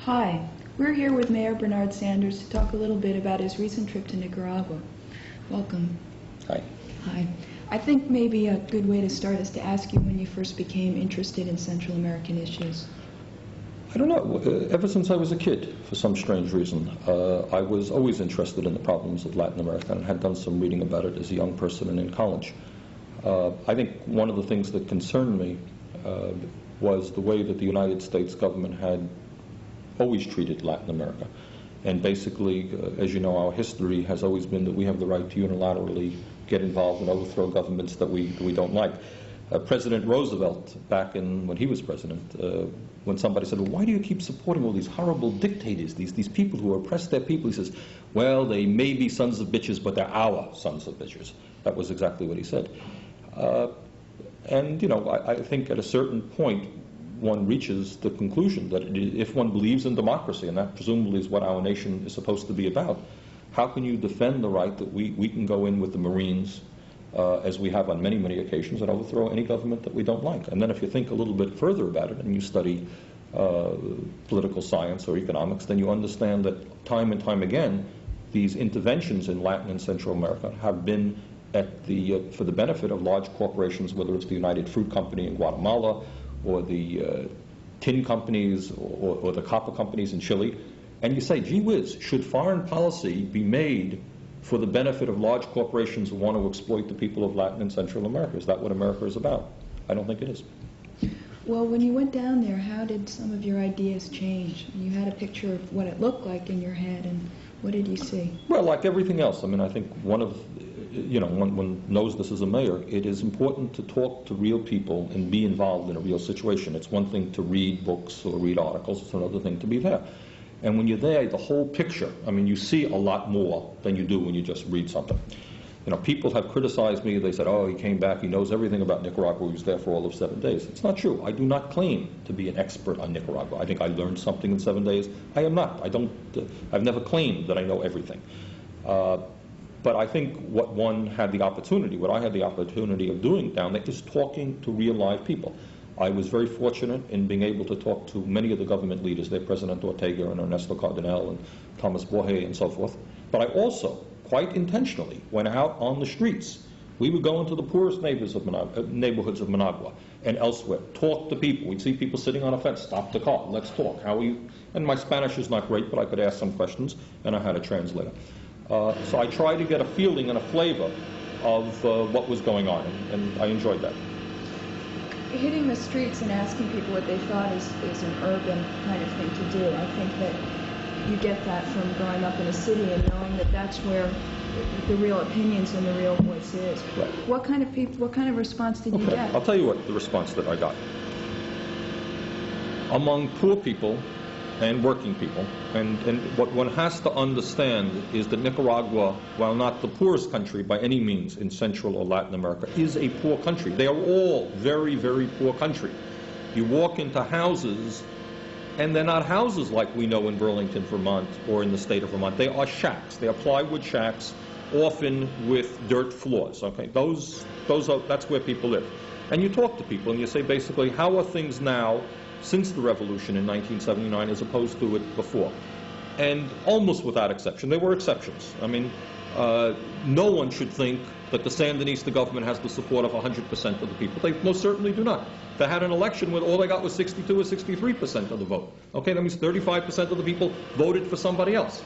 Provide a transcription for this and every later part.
Hi, we're here with Mayor Bernard Sanders to talk a little bit about his recent trip to Nicaragua. Welcome. Hi. Hi. I think maybe a good way to start is to ask you when you first became interested in Central American issues. I don't know. Ever since I was a kid, for some strange reason, I was always interested in the problems of Latin America and had done some reading about it as a young person and in college. I think one of the things that concerned me was the way that the United States government had always treated Latin America. And basically, as you know, our history has always been that we have the right to unilaterally get involved and overthrow governments that we don't like. President Roosevelt, back when he was president, when somebody said, well, why do you keep supporting all these horrible dictators, these people who oppress their people? He says, well, they may be sons of bitches, but they're our sons of bitches. That was exactly what he said. And, you know, I think at a certain point, one reaches the conclusion that if one believes in democracy, and that presumably is what our nation is supposed to be about, how can you defend the right that we can go in with the Marines, as we have on many, many occasions, and overthrow any government that we don't like? And then if you think a little bit further about it and you study political science or economics, then you understand that time and time again, these interventions in Latin and Central America have been for the benefit of large corporations, whether it's the United Fruit Company in Guatemala, or the tin companies, or the copper companies in Chile. And you say, gee whiz, should foreign policy be made for the benefit of large corporations who want to exploit the people of Latin and Central America? Is that what America is about? I don't think it is. Well, when you went down there, how did some of your ideas change? You had a picture of what it looked like in your head, and what did you see? Well, like everything else, I mean, I think one knows this as a mayor, it is important to talk to real people and be involved in a real situation. It's one thing to read books or read articles, it's another thing to be there. And when you're there, the whole picture, I mean, you see a lot more than you do when you just read something. You know, people have criticized me. They said, oh, he came back, he knows everything about Nicaragua, he was there for all of 7 days. It's not true. I do not claim to be an expert on Nicaragua. I think I learned something in 7 days. I am not. I've never claimed that I know everything. But I think what I had the opportunity of doing down there is talking to real live people. I was very fortunate in being able to talk to many of the government leaders there, President Ortega and Ernesto Cardenal and Thomas Borge and so forth. But I also, quite intentionally, went out on the streets. We would go into the poorest neighborhoods of Managua and elsewhere, talk to people. We'd see people sitting on a fence, stop the car, let's talk. How are you? And my Spanish is not great, but I could ask some questions, and I had a translator. So I tried to get a feeling and a flavor of what was going on, and I enjoyed that. Hitting the streets and asking people what they thought is an urban kind of thing to do. I think that you get that from growing up in a city and knowing that that's where the real opinions and the real voice is. Right. What kind of response did you get? I'll tell you what the response that I got. Among poor people and working people, and what one has to understand is that Nicaragua, while not the poorest country by any means in Central or Latin America, is a poor country. They are all very, very poor country. You walk into houses, and they're not houses like we know in Burlington, Vermont, or in the state of Vermont. They are shacks. They are plywood shacks, often with dirt floors. Okay, that's where people live. And you talk to people, and you say basically, how are things now since the revolution in 1979 as opposed to it before? And almost without exception, there were exceptions. I mean, no one should think that the Sandinista government has the support of 100% of the people. They most certainly do not. They had an election where all they got was 62 or 63% of the vote. Okay, that means 35% of the people voted for somebody else.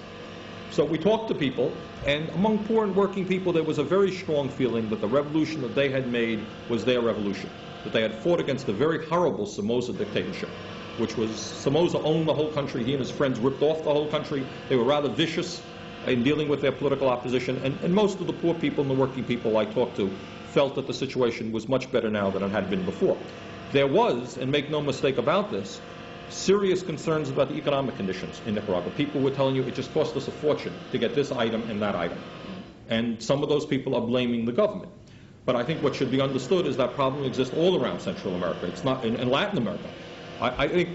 So we talked to people, and among poor and working people, there was a very strong feeling that the revolution that they had made was their revolution, that they had fought against the very horrible Somoza dictatorship, which was Somoza owned the whole country. He and his friends ripped off the whole country. They were rather vicious in dealing with their political opposition, and most of the poor people and the working people I talked to felt that the situation was much better now than it had been before. There was, and make no mistake about this, serious concerns about the economic conditions in Nicaragua. People were telling you it just cost us a fortune to get this item and that item. And some of those people are blaming the government. But I think what should be understood is that problem exists all around Central America. It's not in Latin America. I think,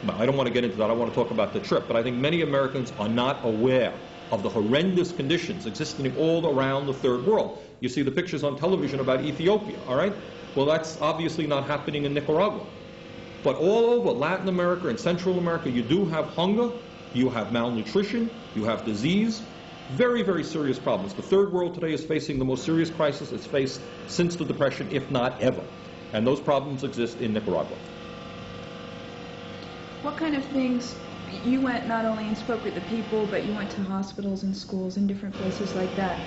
well, I don't want to get into that. I want to talk about the trip. But I think many Americans are not aware of the horrendous conditions existing all around the third world. You see the pictures on television about Ethiopia, all right? Well, that's obviously not happening in Nicaragua. But all over Latin America and Central America, you do have hunger, you have malnutrition, you have disease, very, very serious problems. The third world today is facing the most serious crisis it's faced since the Depression, if not ever. And those problems exist in Nicaragua. What kind of things, you went not only and spoke with the people, but you went to hospitals and schools and different places like that.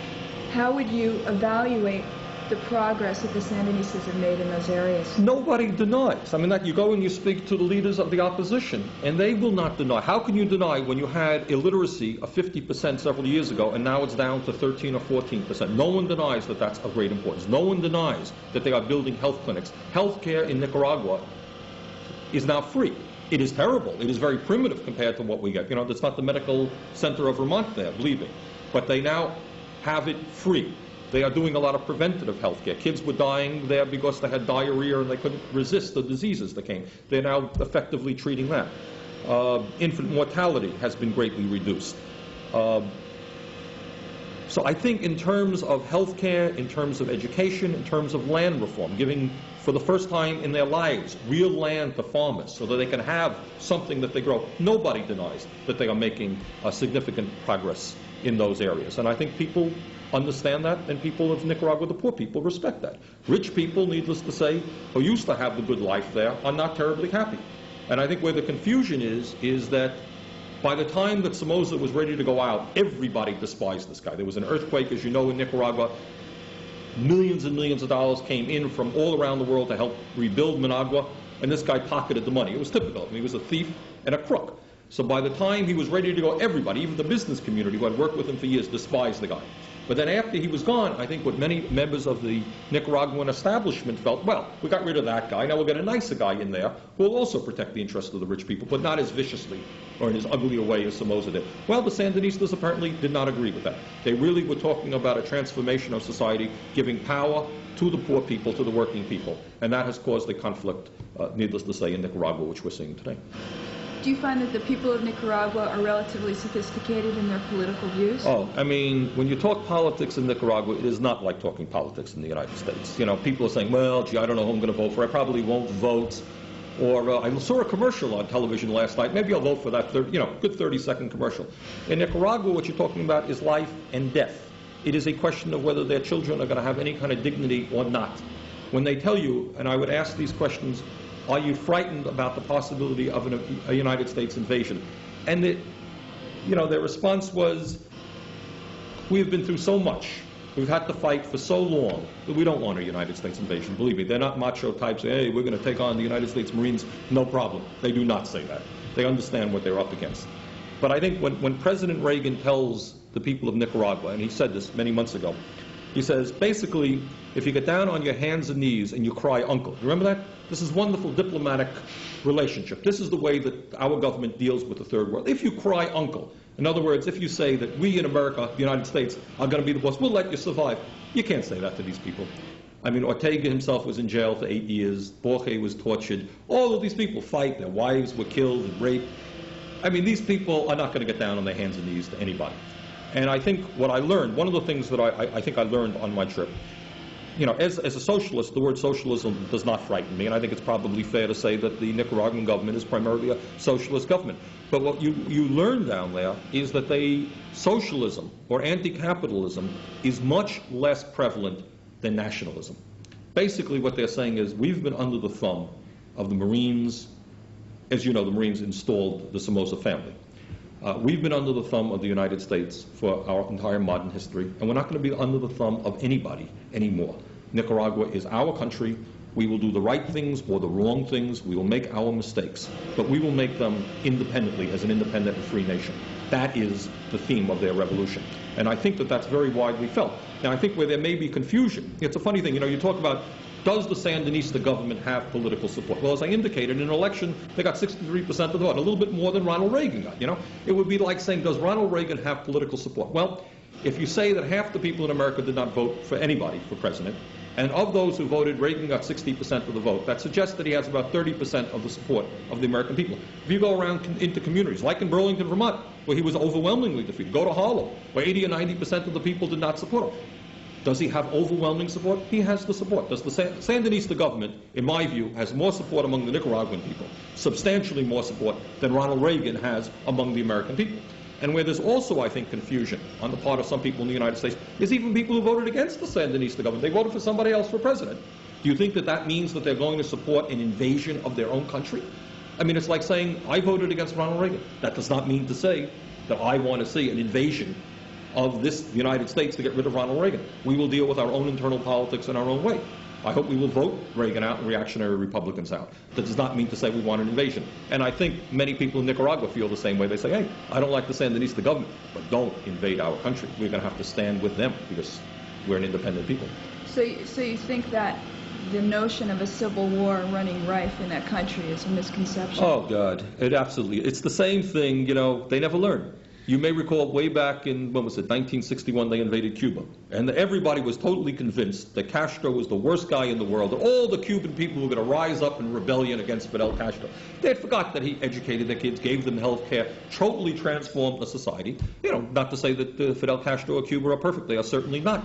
How would you evaluate the progress that the Sanderistas have made in those areas? Nobody denies. I mean, that you go and you speak to the leaders of the opposition, and they will not deny. How can you deny when you had illiteracy of 50% several years ago, and now it's down to 13 or 14%? No one denies that that's of great importance. No one denies that they are building health clinics. Healthcare in Nicaragua is now free. It is terrible. It is very primitive compared to what we get. You know, it's not the medical center of Vermont there, believe me. But they now have it free. They are doing a lot of preventative health care. Kids were dying there because they had diarrhea and they couldn't resist the diseases that came. They're now effectively treating that. Infant mortality has been greatly reduced. So I think in terms of health care, in terms of education, in terms of land reform, giving for the first time in their lives real land to farmers so that they can have something that they grow, nobody denies that they are making significant progress in those areas. And I think people understand that, and people of Nicaragua, the poor people, respect that. Rich people, needless to say, who used to have the good life there, are not terribly happy. And I think where the confusion is that by the time that Somoza was ready to go out, everybody despised this guy. There was an earthquake, as you know, in Nicaragua. Millions and millions of dollars came in from all around the world to help rebuild Managua, and this guy pocketed the money. It was typical. I mean, he was a thief and a crook. So by the time he was ready to go, everybody, even the business community who had worked with him for years, despised the guy. But then after he was gone, I think what many members of the Nicaraguan establishment felt, well, we got rid of that guy, now we'll get a nicer guy in there who will also protect the interests of the rich people, but not as viciously or in as ugly a way as Somoza did. Well, the Sanderistas apparently did not agree with that. They really were talking about a transformation of society, giving power to the poor people, to the working people. And that has caused a conflict, needless to say, in Nicaragua, which we're seeing today. Do you find that the people of Nicaragua are relatively sophisticated in their political views? Oh, I mean, when you talk politics in Nicaragua, it is not like talking politics in the United States. You know, people are saying, well, gee, I don't know who I'm going to vote for. I probably won't vote. Or I saw a commercial on television last night. Maybe I'll vote for that, good 30-second commercial. In Nicaragua, what you're talking about is life and death. It is a question of whether their children are going to have any kind of dignity or not. When they tell you, and I would ask these questions, are you frightened about the possibility of a United States invasion? And their response was, we have been through so much. We've had to fight for so long that we don't want a United States invasion. Believe me, they're not macho types saying, hey, we're going to take on the United States Marines. No problem. They do not say that. They understand what they're up against. But I think when President Reagan tells the people of Nicaragua, and he said this many months ago, he says, basically, if you get down on your hands and knees and you cry, uncle. Remember that? This is wonderful diplomatic relationship. This is the way that our government deals with the third world. If you cry, uncle, in other words, if you say that we in America, the United States, are going to be the boss, we'll let you survive. You can't say that to these people. I mean, Ortega himself was in jail for 8 years. Borge was tortured. All of these people fight. Their wives were killed and raped. I mean, these people are not going to get down on their hands and knees to anybody. And I think what I learned, one of the things that I think I learned on my trip, as a socialist, the word socialism does not frighten me, and I think it's probably fair to say that the Nicaraguan government is primarily a socialist government. But what you learn down there is that socialism or anti-capitalism is much less prevalent than nationalism. Basically what they're saying is, we've been under the thumb of the Marines. As you know, the Marines installed the Somoza family. We've been under the thumb of the United States for our entire modern history, and we're not going to be under the thumb of anybody anymore. Nicaragua is our country. We will do the right things or the wrong things. We will make our mistakes, but we will make them independently as an independent and free nation. That is the theme of their revolution. And I think that that's very widely felt. Now, I think where there may be confusion, it's a funny thing, you talk about, does the Sandinista government have political support? Well, as I indicated, in an election, they got 63% of the vote, a little bit more than Ronald Reagan got, It would be like saying, does Ronald Reagan have political support? Well, if you say that half the people in America did not vote for anybody for president, and of those who voted, Reagan got 60% of the vote, that suggests that he has about 30% of the support of the American people. If you go around into communities, like in Burlington, Vermont, where he was overwhelmingly defeated, go to Harlem, where 80 or 90% of the people did not support him. Does he have overwhelming support? He has the support. Does the Sandinista government, in my view, has more support among the Nicaraguan people, substantially more support than Ronald Reagan has among the American people. And where there's also, I think, confusion on the part of some people in the United States is even people who voted against the Sandinista government. They voted for somebody else for president. Do you think that that means that they're going to support an invasion of their own country? I mean, it's like saying, I voted against Ronald Reagan. That does not mean to say that I want to see an invasion of the United States to get rid of Ronald Reagan. We will deal with our own internal politics in our own way. I hope we will vote Reagan out and reactionary Republicans out. That does not mean to say we want an invasion. And I think many people in Nicaragua feel the same way. They say, hey, I don't like the Sandinista government, but don't invade our country. We're going to have to stand with them because we're an independent people. So you think that the notion of a civil war running rife in that country is a misconception? Oh, God. It's the same thing, you know, they never learn. You may recall way back in, when was it, 1961, they invaded Cuba. And everybody was totally convinced that Castro was the worst guy in the world, that all the Cuban people were going to rise up in rebellion against Fidel Castro. They had forgot that he educated their kids, gave them health care, totally transformed the society. You know, not to say that Fidel Castro or Cuba are perfect. They are certainly not.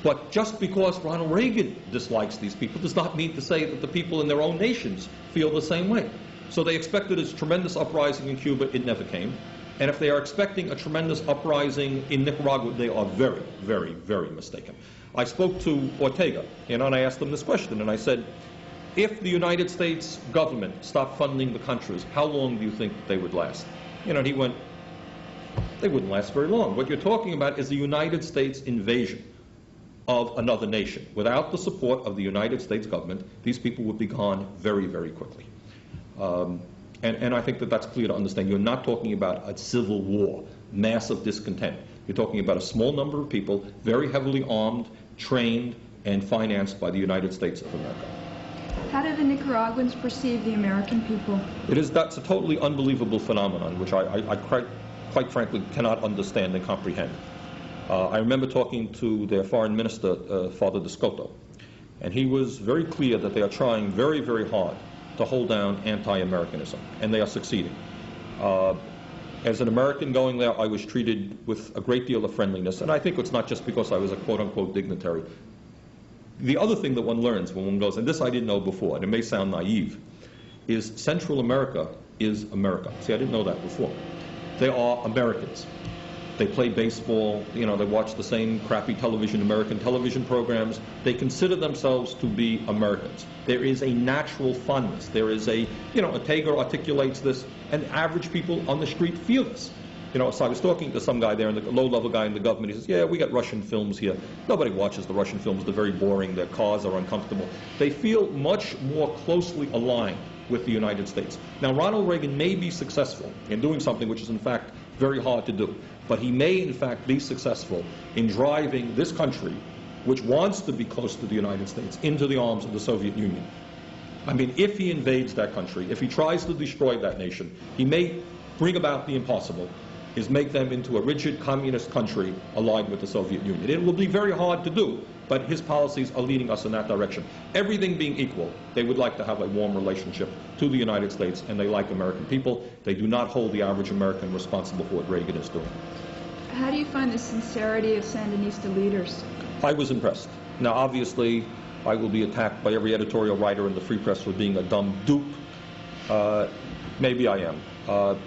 But just because Ronald Reagan dislikes these people does not mean to say that the people in their own nations feel the same way. So they expected this tremendous uprising in Cuba. It never came. And if they are expecting a tremendous uprising in Nicaragua, they are very, very, very mistaken. I spoke to Ortega, and I asked him this question, and I said, if the United States government stopped funding the countries, how long do you think they would last? You know, and he went, they wouldn't last very long. What you're talking about is the United States invasion of another nation. Without the support of the United States government, these people would be gone very, very quickly. And I think that that's clear to understand. You're not talking about a civil war, massive discontent. You're talking about a small number of people, very heavily armed, trained, and financed by the United States of America. How do the Nicaraguans perceive the American people? That's a totally unbelievable phenomenon, which I quite frankly cannot understand and comprehend. I remember talking to their foreign minister, Father Descoto, and he was very clear that they are trying very, very hard to hold down anti-Americanism, and they are succeeding. As an American going there, I was treated with a great deal of friendliness, and I think it's not just because I was a quote-unquote dignitary. The other thing that one learns when one goes, and this I didn't know before, and it may sound naive, is Central America is America. See, I didn't know that before. They are Americans. They play baseball, you know, they watch the same crappy American television programs. They consider themselves to be Americans. There is a natural fondness. There is a, you know, Ortega articulates this, and average people on the street feel this. You know, so I was talking to some guy there, a low-level guy in the government. He says, yeah, we got Russian films here. Nobody watches the Russian films. They're very boring. Their cars are uncomfortable. They feel much more closely aligned with the United States. Now, Ronald Reagan may be successful in doing something which is, in fact, very hard to do. But he may, in fact, be successful in driving this country, which wants to be close to the United States, into the arms of the Soviet Union. I mean, if he invades that country, if he tries to destroy that nation, he may bring about the impossible, is make them into a rigid communist country aligned with the Soviet Union. It will be very hard to do, but his policies are leading us in that direction. Everything being equal, they would like to have a warm relationship to the United States, and they like American people. They do not hold the average American responsible for what Reagan is doing. How do you find the sincerity of Sandinista leaders? I was impressed. Now, obviously, I will be attacked by every editorial writer in the Free Press for being a dumb dupe. Maybe I am.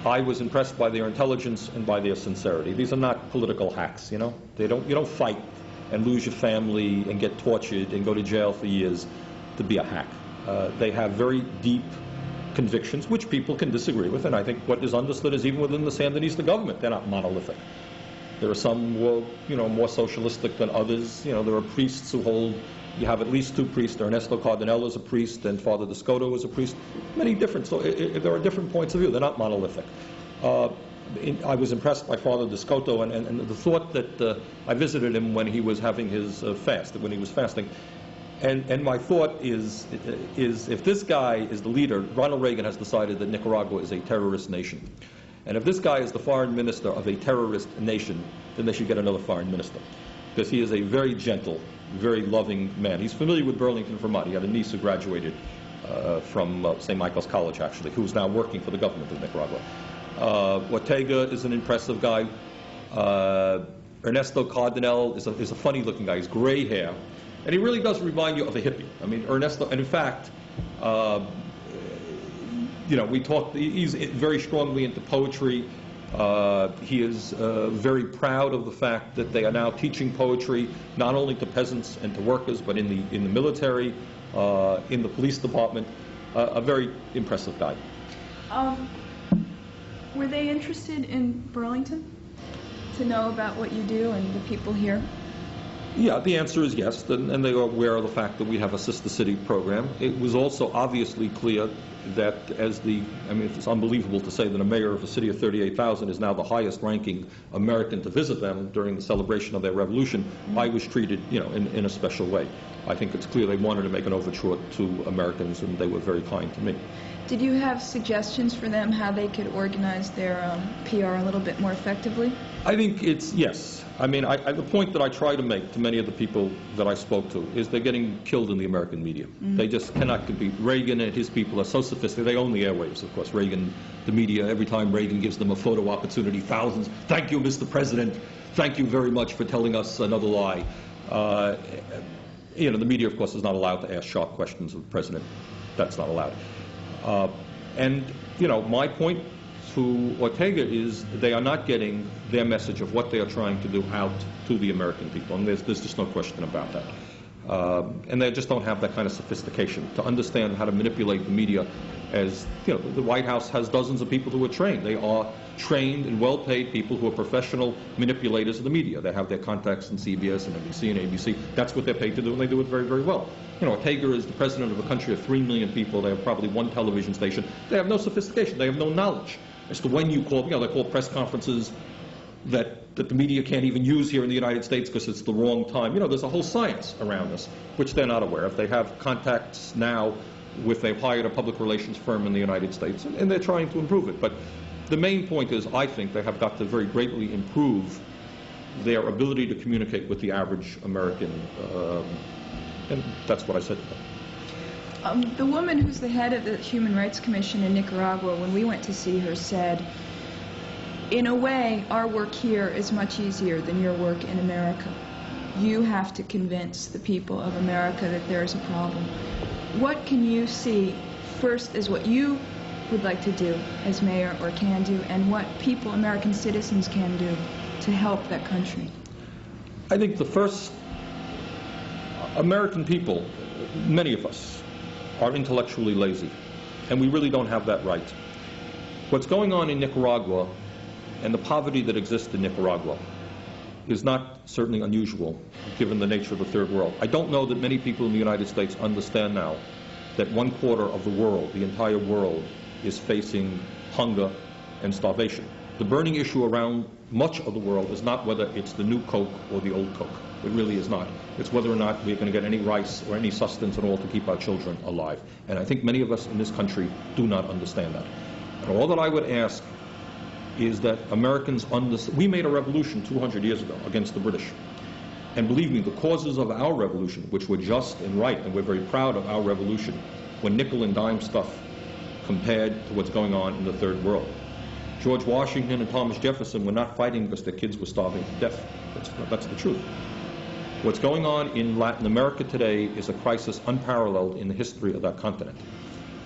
I was impressed by their intelligence and by their sincerity. These are not political hacks, you know. You don't fight and lose your family and get tortured and go to jail for years to be a hack. They have very deep convictions, which people can disagree with, and I think what is understood is even within the Sandinista government, they're not monolithic. There are some who are, more socialistic than others. You know, there are priests who hold, you have at least two priests. Ernesto Cardenal is a priest, and Father Descoto is a priest. Many different, so there are different points of view. They're not monolithic. I was impressed by Father Descoto, and the thought that I visited him when he was having his fast, when he was fasting. And my thought is if this guy is the leader, Ronald Reagan has decided that Nicaragua is a terrorist nation. And if this guy is the foreign minister of a terrorist nation, then they should get another foreign minister. Because he is a very gentle, very loving man. He's familiar with Burlington, Vermont. He had a niece who graduated from St. Michael's College, actually, who's now working for the government of Nicaragua. Ortega is an impressive guy. Ernesto Cardenal is a funny-looking guy. He's gray hair, and he really does remind you of a hippie. I mean, Ernesto, and in fact, we talked. He's very strongly into poetry. He is very proud of the fact that they are now teaching poetry not only to peasants and to workers, but in the military, in the police department. A very impressive guy. Were they interested in Burlington to know about what you do and the people here? Yeah, the answer is yes, and they are aware of the fact that we have a sister city program. It was also obviously clear that it's unbelievable to say that a mayor of a city of 38,000 is now the highest ranking American to visit them during the celebration of their revolution. Mm-hmm. I was treated, in a special way. I think it's clear they wanted to make an overture to Americans, and they were very kind to me. Did you have suggestions for them how they could organize their PR a little bit more effectively? I think yes. I mean, the point that I try to make to many of the people that I spoke to is they're getting killed in the American media. Mm-hmm. They just cannot compete. Reagan and his people are so sophisticated. They own the airwaves, of course. Reagan, the media, every time Reagan gives them a photo opportunity, thousands. Thank you, Mr. President. Thank you very much for telling us another lie. The media, of course, is not allowed to ask sharp questions of the president. That's not allowed. My point to Ortega is they are not getting their message of what they are trying to do out to the American people, and there's just no question about that. And they just don't have that kind of sophistication to understand how to manipulate the media. As the White House has dozens of people who are trained. They are trained and well-paid people who are professional manipulators of the media. They have their contacts in CBS and NBC and ABC. That's what they're paid to do, and they do it very, very well. Ortega is the president of a country of 3 million people. They have probably one television station. They have no sophistication. They have no knowledge as to when you call. They call press conferences that the media can't even use here in the United States because it's the wrong time. There's a whole science around this, which they're not aware of. They have contacts now they've hired a public relations firm in the United States, and they're trying to improve it. But the main point is, I think they have got to very greatly improve their ability to communicate with the average American, and that's what I said to them. The woman who's the head of the Human Rights Commission in Nicaragua, when we went to see her, said, in a way, our work here is much easier than your work in America. You have to convince the people of America that there is a problem. What can you see first as what you would like to do as mayor or can do, and what people, American citizens, can do to help that country? I think the first, American people, many of us, are intellectually lazy, and we really don't have that right. What's going on in Nicaragua and the poverty that exists in Nicaragua is not certainly unusual, given the nature of the third world. I don't know that many people in the United States understand now that 1/4 of the world, the entire world, is facing hunger and starvation. The burning issue around much of the world is not whether it's the new Coke or the old Coke. It really is not. It's whether or not we're going to get any rice or any sustenance at all to keep our children alive. And I think many of us in this country do not understand that. And all that I would ask is that Americans understand. We made a revolution 200 years ago against the British. And believe me, the causes of our revolution, which were just and right, and we're very proud of our revolution, were nickel and dime stuff compared to what's going on in the third world. George Washington and Thomas Jefferson were not fighting because their kids were starving to death. That's the truth. What's going on in Latin America today is a crisis unparalleled in the history of that continent.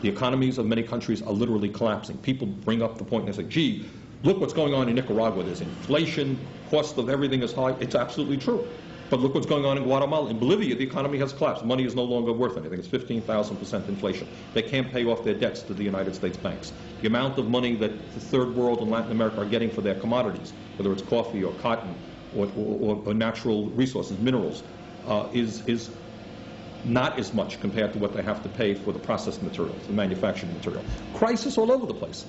The economies of many countries are literally collapsing. People bring up the point and they say, gee, look what's going on in Nicaragua. There's inflation, cost of everything is high. It's absolutely true. But look what's going on in Guatemala. In Bolivia, the economy has collapsed. Money is no longer worth anything. It's 15,000% inflation. They can't pay off their debts to the United States banks. The amount of money that the third world and Latin America are getting for their commodities, whether it's coffee or cotton or natural resources, minerals, is not as much compared to what they have to pay for the processed materials, the manufacturing material. Crisis all over the place.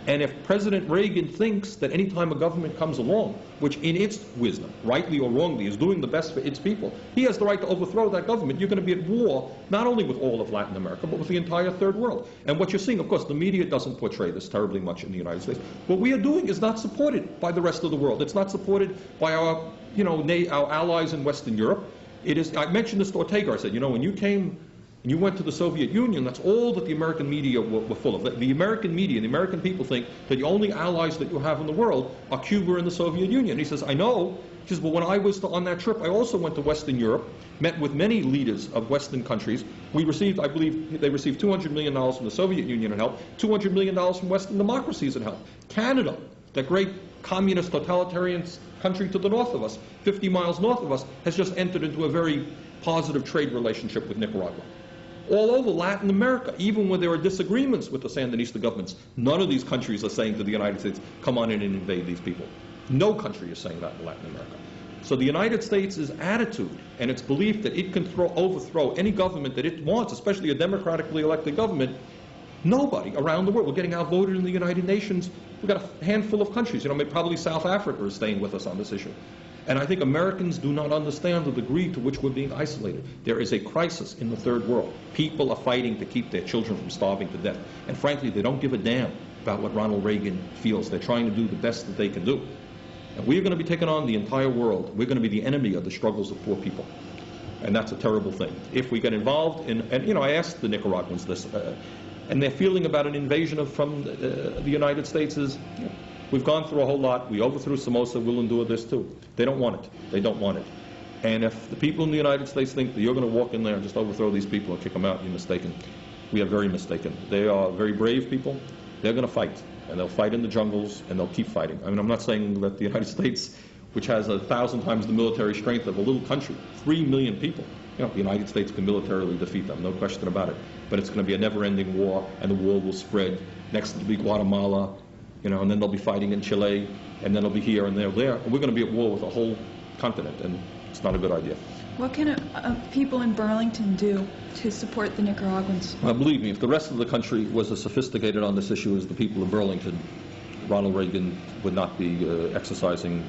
And if President Reagan thinks that any time a government comes along, which in its wisdom, rightly or wrongly, is doing the best for its people, he has the right to overthrow that government. You're going to be at war not only with all of Latin America, but with the entire third world. And what you're seeing, of course, the media doesn't portray this terribly much in the United States. What we are doing is not supported by the rest of the world. It's not supported by our, our allies in Western Europe. It is. I mentioned this to Ortega. I said, when you came and you went to the Soviet Union, that's all that the American media were full of. The American media, the American people think that the only allies that you have in the world are Cuba and the Soviet Union. And he says, I know, She says, well, when I was on that trip, I also went to Western Europe, met with many leaders of Western countries. We received, I believe, they received $200 million from the Soviet Union in help, $200 million from Western democracies in help. Canada, that great communist totalitarian country to the north of us, 50 miles north of us, has just entered into a very positive trade relationship with Nicaragua. All over Latin America, even when there are disagreements with the Sandinista governments, none of these countries are saying to the United States, come on in and invade these people. No country is saying that in Latin America. So the United States' attitude and its belief that it can overthrow any government that it wants, especially a democratically elected government, nobody around the world. We're getting outvoted in the United Nations. We've got a handful of countries. You know, probably South Africa is staying with us on this issue. And I think Americans do not understand the degree to which we're being isolated. There is a crisis in the third world. People are fighting to keep their children from starving to death. And frankly, they don't give a damn about what Ronald Reagan feels. They're trying to do the best that they can do. And we're going to be taking on the entire world. We're going to be the enemy of the struggles of poor people. And that's a terrible thing. If we get involved in, and you know, I asked the Nicaraguans this, and their feeling about an invasion from the United States is, you know, we've gone through a whole lot. We overthrew Somoza. We'll endure this too. They don't want it. They don't want it. And if the people in the United States think that you're going to walk in there and just overthrow these people and kick them out, you're mistaken. We are very mistaken. They are very brave people. They're going to fight. And they'll fight in the jungles, and they'll keep fighting. I mean, I'm not saying that the United States, which has 1,000 times the military strength of a little country, 3 million people, you know, the United States can militarily defeat them, no question about it. But it's going to be a never-ending war, and the war will spread. Next will be Guatemala, you know, and then they'll be fighting in Chile, and then they'll be here and there. And we're going to be at war with a whole continent, and it's not a good idea. What can people in Burlington do to support the Nicaraguans? Believe me, if the rest of the country was as sophisticated on this issue as the people of Burlington, Ronald Reagan would not be exercising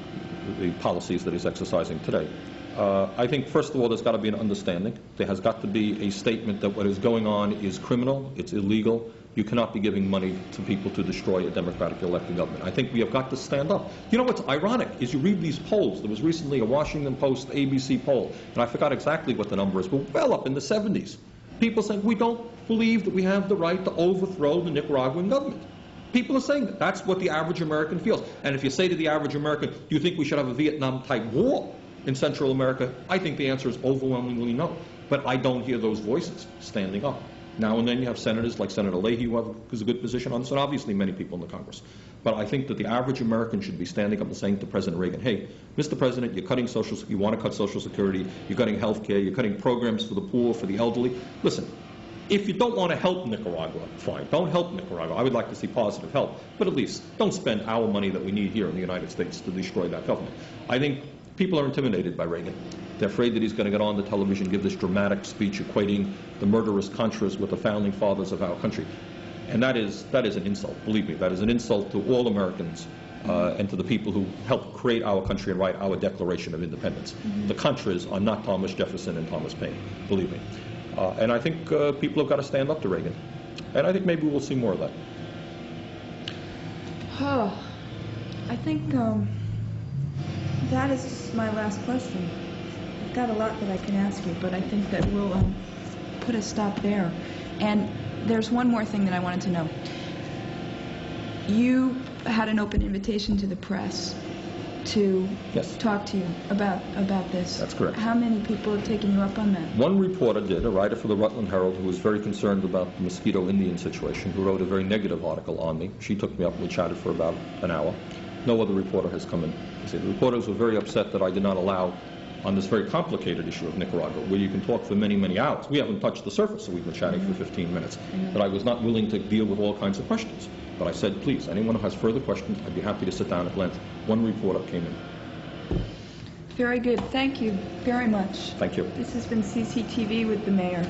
the policies that he's exercising today. I think, first of all, there's got to be an understanding. There has got to be a statement that what is going on is criminal, it's illegal. You cannot be giving money to people to destroy a democratically elected government. I think we have got to stand up. You know what's ironic is you read these polls. There was recently a Washington Post ABC poll, and I forgot exactly what the number is, but well up in the 70s. People saying we don't believe that we have the right to overthrow the Nicaraguan government. People are saying that. That's what the average American feels. And if you say to the average American, do you think we should have a Vietnam-type war in Central America? I think the answer is overwhelmingly no. But I don't hear those voices standing up. Now and then you have senators like Senator Leahy who has a good position on this, and obviously many people in the Congress. But I think that the average American should be standing up and saying to President Reagan, hey, Mr. President, you're cutting you want to cut Social Security, you're cutting health care, you're cutting programs for the poor, for the elderly. Listen, if you don't want to help Nicaragua, fine, don't help Nicaragua. I would like to see positive help, but at least don't spend our money that we need here in the United States to destroy that government. I think people are intimidated by Reagan. They're afraid that he's going to get on the television, give this dramatic speech equating the murderous Contras with the founding fathers of our country. And that is an insult, believe me. That is an insult to all Americans and to the people who helped create our country and write our Declaration of Independence. The Contras are not Thomas Jefferson and Thomas Paine, believe me. And I think people have got to stand up to Reagan. And I think maybe we'll see more of that. Oh, I think that is my last question. I've got a lot that I can ask you, but I think that we'll put a stop there. And there's one more thing that I wanted to know. You had an open invitation to the press to talk to you about this. That's correct. How many people have taken you up on that? One reporter did, a writer for the Rutland Herald, who was very concerned about the Mosquito Indian situation, who wrote a very negative article on me. She took me up and we chatted for about an hour. No other reporter has come in. The reporters were very upset that I did not allow on this very complicated issue of Nicaragua, where you can talk for many, many hours. We haven't touched the surface, so we've been chatting for 15 minutes. But I was not willing to deal with all kinds of questions. But I said, please, anyone who has further questions, I'd be happy to sit down at length. One reporter came in. Very good. Thank you very much. Thank you. This has been CCTV with the mayor.